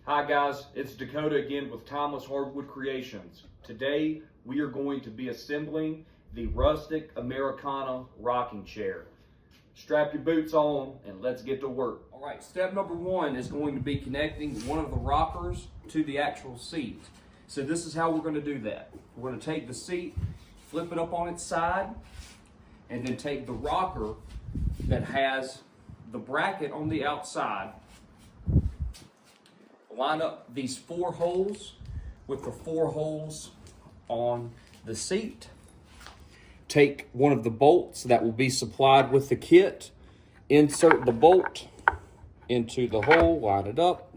Hi guys, it's Dakota again with Timeless Hardwood Creations. Today we are going to be assembling the Rustic Americana rocking chair. Strap your boots on and let's get to work. All right, step number one is going to be connecting one of the rockers to the actual seat. So this is how we're going to do that. We're going to take the seat, flip it up on its side, and then take the rocker that has the bracket on the outside, line up these 4 holes with the 4 holes on the seat. Take one of the bolts that will be supplied with the kit, insert the bolt into the hole, line it up,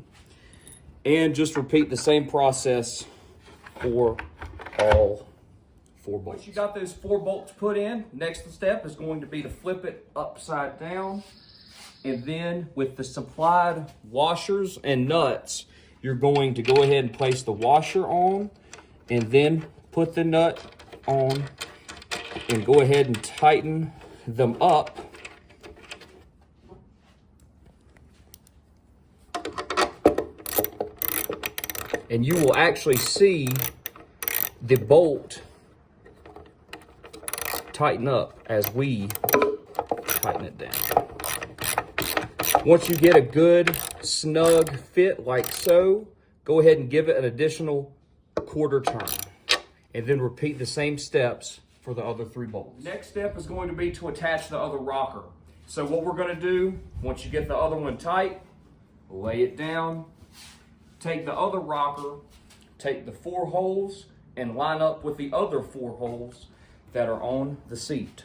and just repeat the same process for all 4 bolts. Once you got those 4 bolts put in, next step is going to be to flip it upside down. And then with the supplied washers and nuts, you're going to go ahead and place the washer on and then put the nut on and go ahead and tighten them up. And you will actually see the bolt tighten up as we tighten it down. Once you get a good snug fit like so, go ahead and give it an additional 1/4 turn. And then repeat the same steps for the other 3 bolts. Next step is going to be to attach the other rocker. So what we're going to do, once you get the other one tight, lay it down, take the other rocker, take the 4 holes, and line up with the other 4 holes that are on the seat.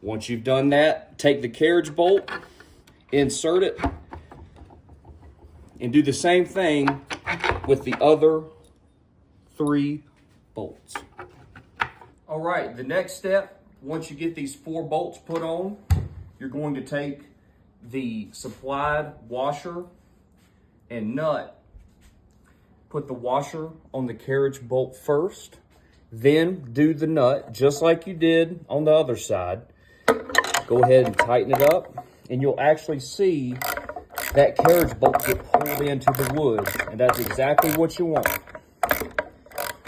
Once you've done that, take the carriage bolt, insert it, and do the same thing with the other 3 bolts. All right, the next step, once you get these 4 bolts put on, you're going to take the supplied washer and nut, put the washer on the carriage bolt first, then do the nut just like you did on the other side. Go ahead and tighten it up, and you'll actually see that carriage bolt get pulled into the wood, and that's exactly what you want.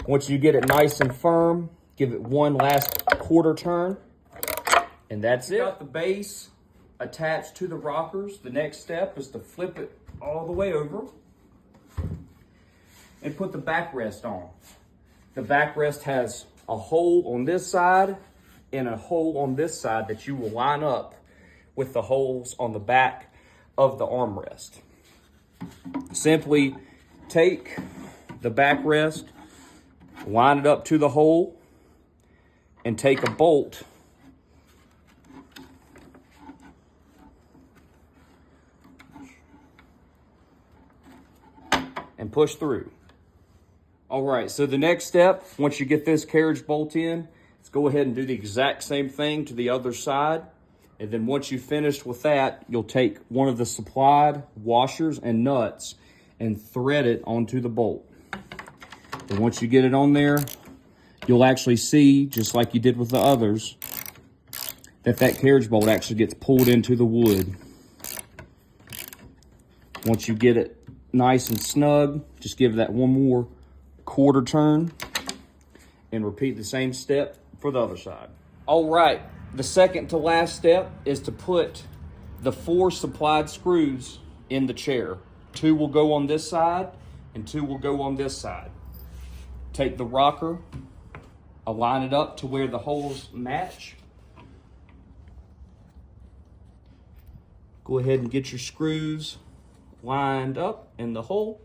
Once you get it nice and firm, give it one last 1/4 turn, and that's it. Got the base attached to the rockers. The next step is to flip it all the way over and put the backrest on. The backrest has a hole on this side and a hole on this side that you will line up with the holes on the back of the armrest. Simply take the backrest, line it up to the hole, and take a bolt and push through. All right, so the next step, once you get this carriage bolt in, let's go ahead and do the exact same thing to the other side. And then once you've finished with that, you'll take one of the supplied washers and nuts and thread it onto the bolt. And once you get it on there, you'll actually see, just like you did with the others, that carriage bolt actually gets pulled into the wood. Once you get it nice and snug, just give that one more 1/4 turn and repeat the same step for the other side. All right, the second to last step is to put the 4 supplied screws in the chair. 2 will go on this side and 2 will go on this side. Take the rocker, align it up to where the holes match. Go ahead and get your screws lined up in the hole.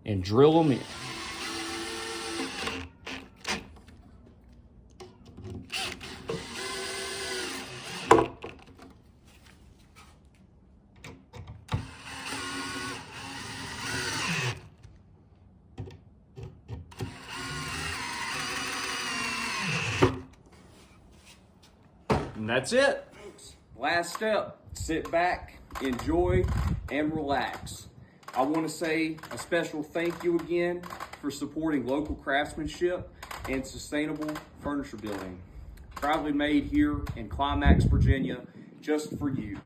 And drill them in. And that's it. Last step, sit back, enjoy, and relax. I want to say a special thank you again for supporting local craftsmanship and sustainable furniture building. Proudly made here in Climax, Virginia, just for you.